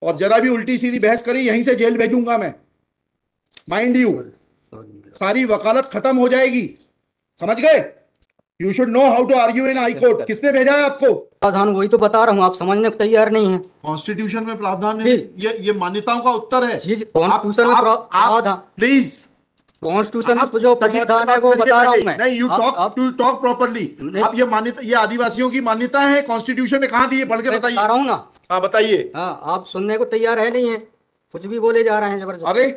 और जरा भी उल्टी सीधी बहस करी यहीं से जेल भेजूंगा मैं, माइंड यू। सारी वकालत खत्म हो जाएगी, समझ गए? You should know how to argue in high court. किसने भेजा है आपको? प्रावधान वही तो बता रहा हूँ, आप समझने को तैयार नहीं है। कॉन्स्टिट्यूशन में प्रावधान है, ये मान्यताओं का उत्तर है। कॉन्स्टिट्यूशन में प्रावधान, प्लीज कॉन्स्टिट्यूशन में जो प्रावधान है वो बता रहा हूँ मैं। नहीं, यू टॉक प्रॉपर्ली। आप ये मान्यता, ये आदिवासियों की मान्यता है, कॉन्स्टिट्यूशन में कहाँ दी है? पढ़ के बताइए। बता रहा हूँ ना। हाँ बताइए। हाँ, आप सुनने को तैयार है नहीं है, कुछ भी बोले जा रहे हैं जबरदस्त। अरे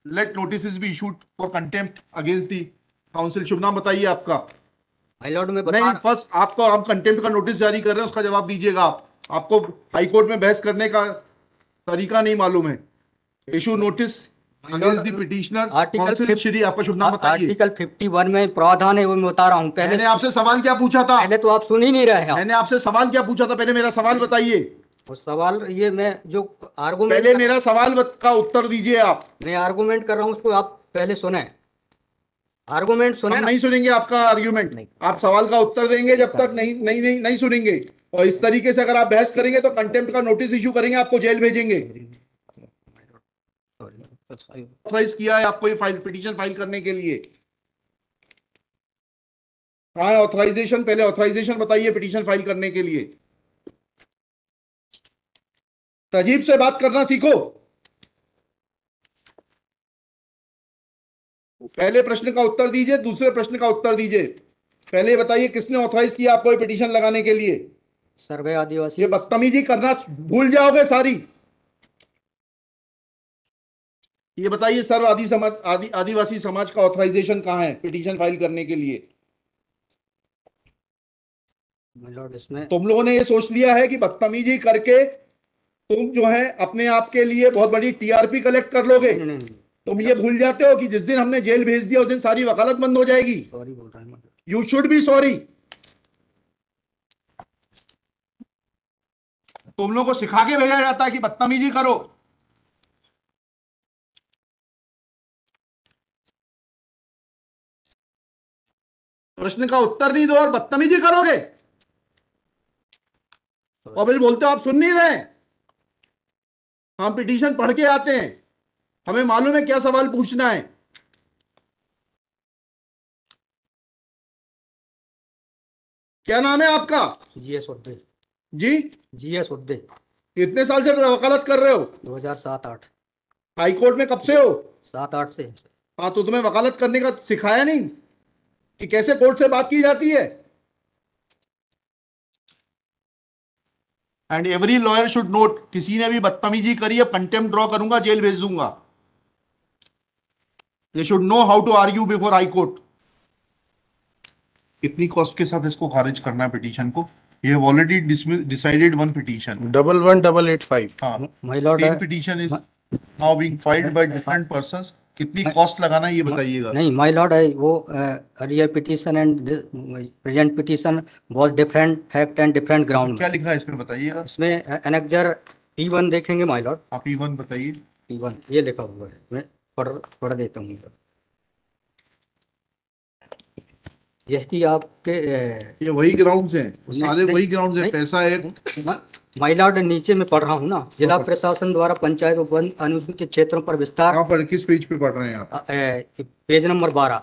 let notice be issued for contempt against the council. शुभ नाम बताइए आपका। हाई लॉर्ड में नहीं, फर्स्ट आपको, आप कंटेम्प्ट का नोटिस जारी कर रहे हैं, उसका जवाब दीजिएगा आप। आपको हाई कोर्ट में बहस करने का तरीका नहीं मालूम है। Issue notice against the petitioner council. Shri आपका शुभ नाम बताइए। आर्टिकल 51 में प्रावधान है, वो मैं बता रहा हूँ। पहले मैंने आपसे सवाल क्या पूछा था? पहले तो आप सुन ही नहीं रहे हैं। मैंने आपसे सवाल क्या पूछा था? पहले मेरा सवाल बताइए। वो सवाल, ये मैं जो आर्गुमेंट, पहले मेरा सवाल का उत्तर दीजिए आप। मैं आर्गुमेंट कर रहा हूँ, उसको आप पहले सुने। आर्गुमेंट सुने। हम नहीं सुनेंगे आपका आर्ग्यूमेंट, आप सवाल का उत्तर देंगे जब तक नहीं सुनेंगे। और इस तरीके से अगर आप बहस करेंगे तो कंटेम्प्ट का नोटिस इशू करेंगे, आपको जेल भेजेंगे। ऑथराइज किया है आपको ये फाइल, पिटीशन फाइल करने के लिए? कहाँ है ऑथराइजेशन? पहले ऑथराइजेशन बताइए पिटीशन फाइल करने के लिए। तजीब से बात करना सीखो। पहले प्रश्न का उत्तर दीजिए, दूसरे प्रश्न का उत्तर दीजिए। पहले बताइए किसने ऑथराइज किया आपको ये पिटीशन लगाने के लिए? सर्वे आदिवासी। ये बदतमीजी करना भूल जाओगे सारी। ये बताइए सर्व आदिवासी समाज का ऑथराइजेशन कहाँ है पिटीशन फाइल करने के लिए? इसमें तुम लोगों ने ये सोच लिया है कि बदतमीजी करके तुम जो है अपने आप के लिए बहुत बड़ी टीआरपी कलेक्ट कर लोगे। तुम ये भूल जाते हो कि जिस दिन हमने जेल भेज दिया उस दिन सारी वकालत बंद हो जाएगी। सॉरी बोल रहा हूं। You should be sorry. तुम लोगों को सिखा के भेजा जाता है कि बदतमीजी करो। प्रश्न का उत्तर नहीं दो और बदतमीजी करोगे, और फिर बोलते हो आप सुन नहीं रहे। हम पिटीशन पढ़ के आते हैं, हमें मालूम है क्या सवाल पूछना है। क्या नाम है आपका? जीएस उद्दे। जी, जीएस उद्दे। कितने साल से वकालत कर रहे हो? 2007-8। हाई कोर्ट में कब से हो? 7-8 से। हाँ, तो तुम्हें वकालत करने का सिखाया नहीं कि कैसे कोर्ट से बात की जाती है? And every lawyer should note, किसी ने भी बदतमीजी करी है कंटेम्प्ट ड्रॉ करूंगा, जेल भेज दूंगा। They should know how to argue before high court. कितनी कॉस्ट के साथ इसको खारिज करना है पिटीशन को? ये have already decided one petition 11885। हाँ, my lord, same petition is now being filed by different persons. कितनी कॉस्ट लगाना है ये बताइएगा। नहीं माय लॉर्ड, वो earlier petition and present petition was different fact and different ground. क्या लिखा है इसमें बताइएगा। इसमें एनेक्जर P1 देखेंगे माय लॉर्ड। आप P1 बताइए। P1 ये लिखा हुआ है, मैं पढ़ देता हूँ। यह कि आपके ये वही ग्राउंड्स हैं, सारे वही ग्राउंड्स हैं। पैसा है माय लॉर्ड, नीचे में पढ़ रहा हूँ ना। जिला प्रशासन द्वारा पंचायत उपवन अनुसूचित क्षेत्रों पर विस्तार। कहाँ पर, किस पेज पे पढ़ रहे हैं आप? Page number 12।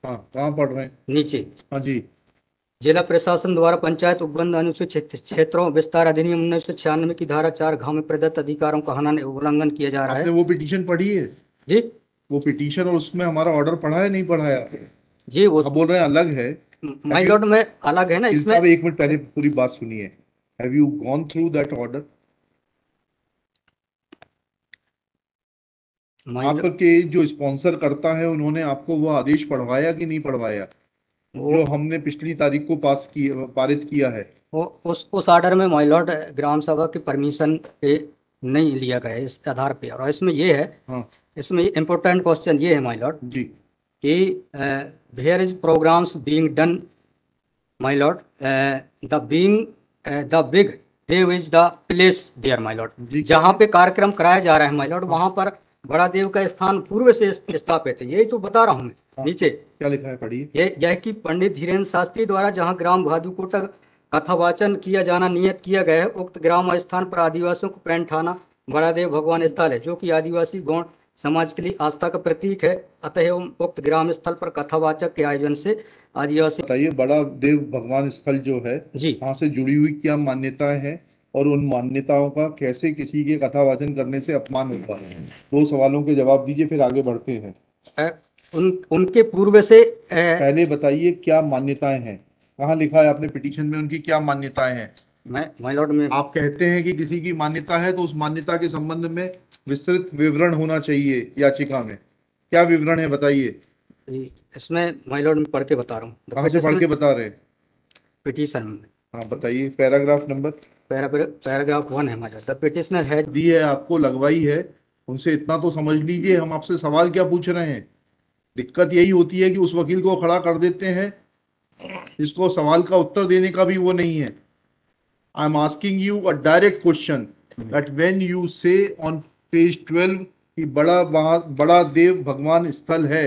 हाँ, कहाँ पढ़ रहे हैं? नीचे। हाँ जी। जिला प्रशासन द्वारा पंचायत उपबंध अनुसूचित क्षेत्रों विस्तार अधिनियम 1996 की धारा 4 में प्रदत्त अधिकारों का उल्लंघन किया जा रहा है। आपने वो पिटीशन पढ़ी है जी? वो पिटीशन और उसमें हमारा ऑर्डर पढ़ा है नहीं पढ़ा है? जी, वो आप बोल रहे हैं अलग है। माय लॉर्ड में अलग है ना इसमें। एक मिनट पहले पूरी बात सुनिए। Have you gone through that order? आपके जो स्पॉन्सर करता है उन्होंने आपको वो आदेश पढ़वाया कि नहीं पढ़वाया, जो हमने पिछली तारीख को पारित किया है? उस ऑर्डर में माय लॉर्ड ग्राम सभा की परमिशन पे नहीं लिया गया इस आधार पे। और इसमें ये है, हाँ, इसमें इम्पोर्टेंट क्वेश्चन ये है माय लॉर्ड जी कि where is programs being done my lord, the big dev is the place there my lord. जहाँ पे कार्यक्रम कराया जा रहा है माय लॉर्ड, वहाँ पर बड़ा देव का स्थान पूर्व से स्थापित है। यही तो बता रहा हूँ मैं। नीचे क्या लिखा है पढ़िए। यह कि पंडित धीरेन्द्र शास्त्री द्वारा जहाँ ग्राम भादुकोटा कथावाचन किया जाना नियत किया गया है। उक्त ग्राम स्थान पर आदिवासियों को पैंट थाना बड़ादेव भगवान स्थल है, जो कि आदिवासी गौण समाज के लिए आस्था का प्रतीक है। अतः उक्त ग्राम स्थल पर कथावाचक के आयोजन से आदिवासी। बताइए, बड़ा देव भगवान स्थल जो है जी, वहां से जुड़ी हुई क्या मान्यताएं हैं और उन मान्यताओं का कैसे किसी के कथावाचन करने से अपमान होता है? दो सवालों के जवाब दीजिए, फिर आगे बढ़ते हैं। उनके पूर्व से पहले बताइए क्या मान्यताएं हैं, कहाँ लिखा है आपने पिटीशन में उनकी क्या मान्यताएं हैं? माय लॉर्ड में आप कहते हैं कि किसी की मान्यता है तो उस मान्यता के संबंध में विस्तृत विवरण होना चाहिए याचिका में। क्या विवरण है बताइए। इसमें माय लॉर्ड में पढ़ के बता रहा हूँ, कहाँ से पढ़ के बता रहे हैं? पिटीशन में। हाँ बताइए, पैराग्राफ नंबर। पैराग्राफ 1 है my lord. The petitioner has. दी है आपको, लगवाई है, उनसे इतना तो समझ लीजिए हम आपसे सवाल क्या पूछ रहे हैं। दिक्कत यही होती है कि उस वकील को खड़ा कर देते हैं जिसको सवाल का उत्तर देने का भी वो नहीं है। I am asking you a direct question that when you से ऑन पेज 12 कि बड़ा देव भगवान स्थल है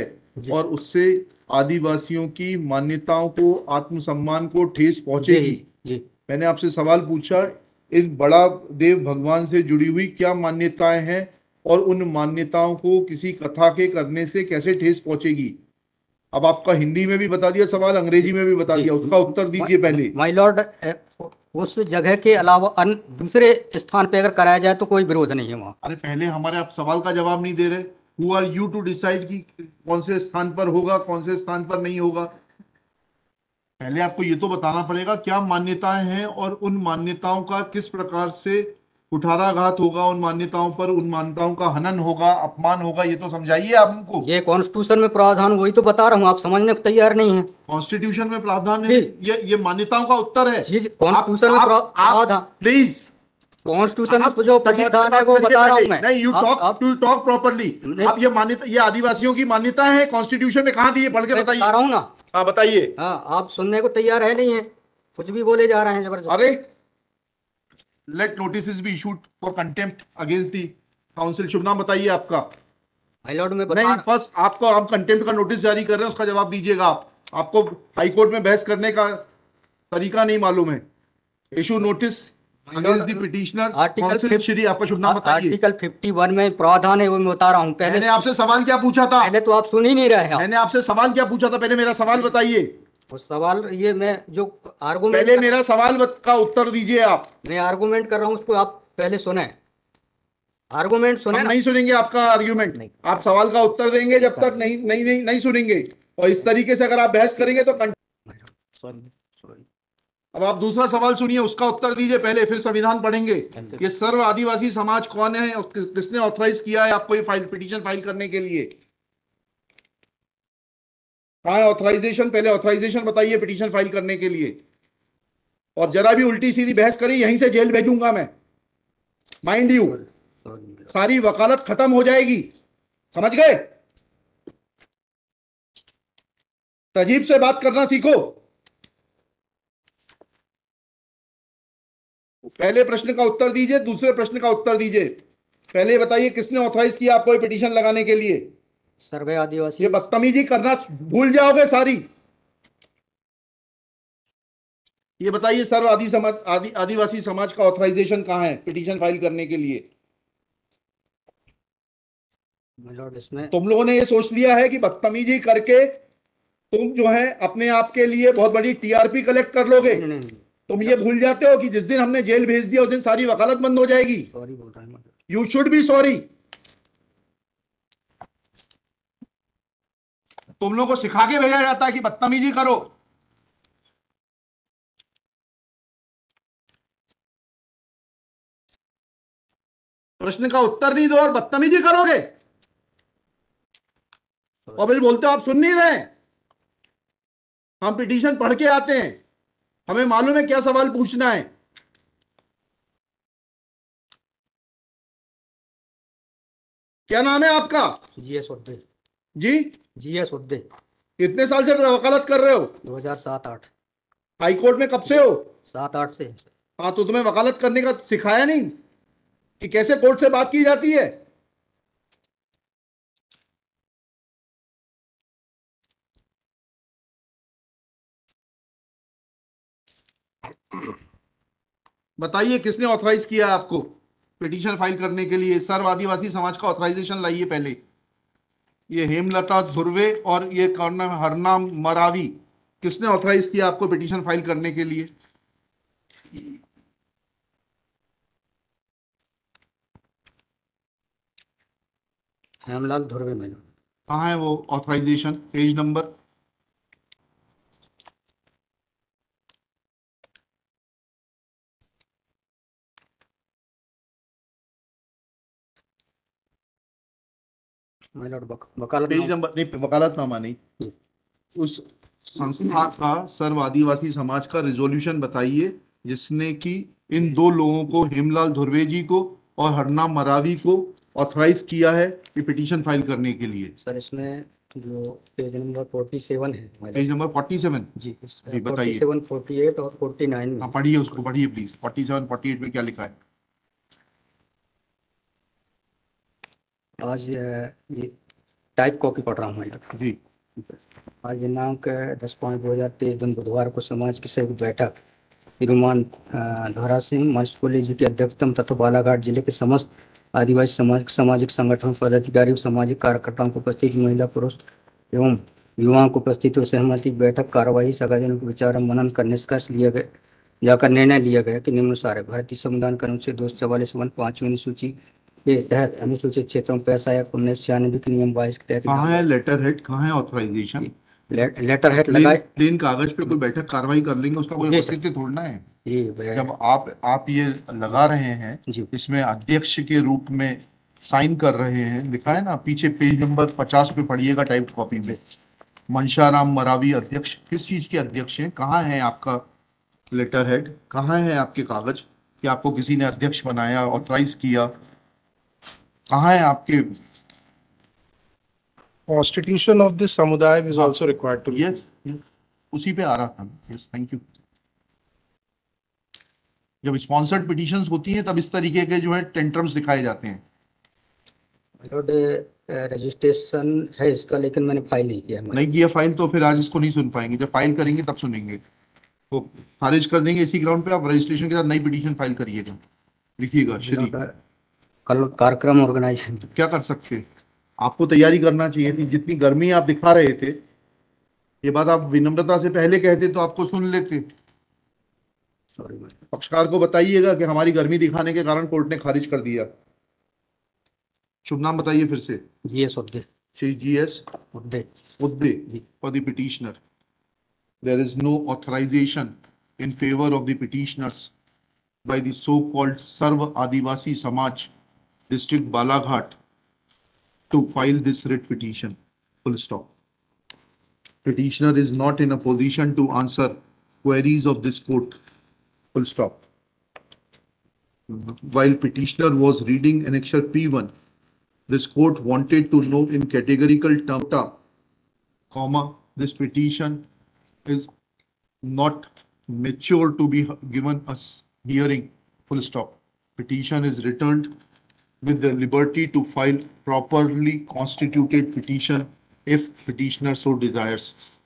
और उससे आदिवासियों की मान्यताओं को, आत्मसम्मान को ठेस पहुंचेगी। जी, मैंने आपसे सवाल पूछा, इस बड़ा देव भगवान से जुड़ी हुई क्या मान्यताएं हैं और उन मान्यताओं को किसी कथा के करने से कैसे ठेस पहुंचेगी। अब आपका हिंदी में भी बता दिया सवाल, अंग्रेजी में भी बता दिया, उसका उत्तर दीजिए पहले। माय लॉर्ड, उस जगह के अलावा अन्य दूसरे स्थान पे अगर कराया जाए तो कोई विरोध नहीं है वहाँ। अरे पहले हमारे आप सवाल का जवाब नहीं दे रहे। Who are you to decide कि कौन से स्थान पर होगा, कौन से स्थान पर नहीं होगा। पहले आपको ये तो बताना पड़ेगा क्या मान्यताएं हैं और उन मान्यताओं का किस प्रकार से कुठाराघात होगा, उन मान्यताओं पर, उन मान्यताओं का हनन होगा, अपमान होगा, ये तो समझाइए आप हमको। ये कॉन्स्टिट्यूशन में प्रावधान, वही तो बता रहा हूँ, आप समझने को तैयार नहीं है। कॉन्स्टिट्यूशन में प्रावधान है, ये मान्यताओं का उत्तर है। जी, कॉन्स्टिट्यूशन में प्रावधान, प्लीज, कॉन्स्टिट्यूशन में आप जो तजीब से प्रावधान है बात वो करिए बता रहा हूँ पहले। मैं। नहीं, यू टॉक प्रॉपरली। आप ये मान्यता, ये आदिवासियों की मान्यता है, कॉन्स्टिट्यूशन में कहाँ दी है, पढ़ के मैं बताइए। बता रहा हूँ ना। हाँ बताइए। हाँ, आप सुनने को तैयार है नहीं है, कुछ भी बोले जा रहे हैं जबरदस्त। अरे, let notice be issued for contempt against the council. शुभ नाम बताइए आपका। माय लॉर्ड में नहीं, फर्स्ट आपको, आप कंटेम्प्ट का नोटिस जारी कर रहे हैं, उसका जवाब दीजिएगा आप। आपको हाईकोर्ट में बहस करने का तरीका नहीं मालूम है। Issue notice against the petitioner council Shri. आपका शुभ नाम बताइए। आर्टिकल 51 में प्रावधान है, वो मैं बता रहा हूँ। मैंने आपसे सवाल क्या पूछा था? पहले तो आप सुन ही नहीं रहे हैं। मैंने आपसे सवाल क्या पूछा था? पहले मेरा सवाल बताइए। वो सवाल, ये मैं जो आर्गूमेंट पहले मेरा सवाल का उत्तर दीजिए आप। मैं आर्गूमेंट कर रहा हूँ, उसको आप पहले सुने, आर्गूमेंट सुने हम ना। नहीं सुनेंगे आपका आर्ग्यूमेंट। आप सवाल का उत्तर देंगे जब तक नहीं नहीं नहीं नहीं सुनेंगे। और इस तरीके से अगर आप बहस करेंगे तो सॉरी। अब आप दूसरा सवाल सुनिए, उसका उत्तर दीजिए पहले, फिर संविधान पढ़ेंगे। ये सर्व आदिवासी समाज कौन है और किसने ऑथराइज किया है आपको ये पिटीशन फाइल करने के लिए? कहाँ है ऑथराइजेशन? पहले ऑथराइजेशन बताइए पिटीशन फाइल करने के लिए। और जरा भी उल्टी सीधी बहस करी, यहीं से जेल भेजूंगा मैं, माइंड यू। सारी वकालत खत्म हो जाएगी, समझ गए? तजीब से बात करना सीखो। पहले प्रश्न का उत्तर दीजिए, दूसरे प्रश्न का उत्तर दीजिए। पहले बताइए किसने ऑथराइज किया आपको ये पिटीशन लगाने के लिए? सर्वे आदिवासी। ये बदतमीजी करना भूल जाओगे सारी। ये बताइए सर्व आदिवासी समाज का ऑथराइजेशन कहाँ है पिटीशन फाइल करने के लिए? इसमें तुम लोगों ने ये सोच लिया है कि बदतमीजी करके तुम जो है अपने आप के लिए बहुत बड़ी टीआरपी कलेक्ट कर लोगे। नहीं। तुम ये भूल जाते हो कि जिस दिन हमने जेल भेज दिया उस दिन सारी वकालत बंद हो जाएगी। सॉरी बोल रहा हूँ। You should be sorry. तुम लोगों को सिखा के भेजा जाता है कि बदतमीजी करो। प्रश्न का उत्तर नहीं दो और बदतमीजी करोगे और फिर बोलते हो आप सुन नहीं रहे। हम पिटीशन पढ़ के आते हैं, हमें मालूम है क्या सवाल पूछना है। क्या नाम है आपका? जीएस उद्दे। जी, जीएस उद्दे। कितने साल से वकालत कर रहे हो? 2007-8। हाई कोर्ट में कब से हो? 7-8 से। हाँ, तो तुम्हें वकालत करने का सिखाया नहीं कि कैसे कोर्ट से बात की जाती है? बताइए किसने ऑथराइज किया है आपको पिटीशन फाइल करने के लिए? सर्व आदिवासी समाज का ऑथराइजेशन लाइए पहले। ये हेमलता धुर्वे और ये कौन है, हरनाम मरावी, किसने ऑथराइज किया आपको पिटीशन फाइल करने के लिए? हेमलाल धुर्वे मैडम। कहाँ है वो authorization? Page number? My lord page वकालतनामा। नंबर नहीं, वकालतनामा नहीं। उस संस्था का सर्व आदिवासी समाज का रिजोल्यूशन बताइए जिसने कि इन दो लोगों को, हेमलाल धुर्वे जी को और हरनाम मरावी को, ऑथराइज किया है ये पिटीशन फाइल करने के लिए। सर इसमें जो पेज नंबर 47 है my lord। Page number 47? जी जी बताइए। 47, 48 और 49 में। हाँ पढ़िए, उसको पढ़िए प्लीज। 47 48 में क्या लिखा है? आज ये टाइप कॉपी पढ़ रहा हूँ मैं। जी आज दिनांक 10/5/2023 दिन बुधवार को समाज की सभी बैठक श्रीमान धोरा सिंह मशकोली जी की अध्यक्षता में तथा बालाघाट जिले के समस्त आदिवासी समाज सामाजिक संगठन पदाधिकारी और सामाजिक कार्यकर्ताओं को उपस्थित महिला पुरुष एवं युवाओं को उपस्थित हुए सहमति बैठक कार्यवाही सगाजनों के विचार मनन कर निष्कर्ष लिया गया जाकर निर्णय लिया गया कि निम्नानुसार है। भारतीय संविधान के अनुच्छेद 244 अनुसूची के तहत अनुसूचित क्षेत्रों में पैसा या 1996 के नियम 22 के तहत कहाँ है लेटर हेड, कहाँ है ऑथराइजेशन? लेटर हेड लगाए। प्लेन कागज पे कोई बैठक कार्रवाई कर लेंगे, उसका कोई जी सर। औचित्य थोड़ना है। जी जब आप ये लगा रहे हैं, जी। इसमें अध्यक्ष के रूप में साइन कर रहे हैं, लिखा है ना पीछे, पेज नंबर 50 पे पढ़िएगा टाइप कॉपी में। मनशाराम मरावी अध्यक्ष, किस चीज के अध्यक्ष हैं? कहाँ है आपका लेटर हेड? कहाँ है आपके कागज कि आपको किसी ने अध्यक्ष बनाया, ऑथराइज किया? कहाँ है आपके? Constitution of this samudaya is हाँ, also required to be. Yes, उसी पे आ रहा था। Yes, thank you. जब स्पॉन्सर्ड पिटीशंस होती हैं तब इस तरीके के जो है टेंट्रम्स दिखाए जाते हैं। रजिस्ट्रेशन है इसका, लेकिन मैंने फाइल नहीं किया। नहीं किया फाइल तो फिर आज इसको नहीं सुन पाएंगे। जब फाइल करेंगे तब सुनेंगे। वो खारिज कर देंगे इसी ग्राउंड पे। आप रजिस्ट्रेशन के साथ नई पिटीशन फाइल करिएगा। लिखिएगा श्री। कल कार्यक्रम ऑर्गेनाइजेशन क्या कर सकते हैं? आपको तैयारी करना चाहिए थी। जितनी गर्मी आप दिखा रहे थे, ये बात आप विनम्रता से पहले कहते तो आपको सुन लेते। सॉरी पक्षकार को बताइएगा कि हमारी गर्मी दिखाने के कारण कोर्ट ने खारिज कर दिया। शुभ नाम बताइए फिर से। GS Udde. Shri GS Udde. Udde for the petitioner. There is no authorization in favor of the petitioners by the so-called Sarv Adivasi Samaj, District Balaghat, to file this writ petition. Full stop. Petitioner is not in a position to answer queries of this court. Full stop. While petitioner was reading annexure P1, this court wanted to know in categorical terms, comma, this petition is not mature to be given a hearing, full stop. Petition is returned with the liberty to file properly constituted petition if petitioner so desires.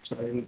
Sorry.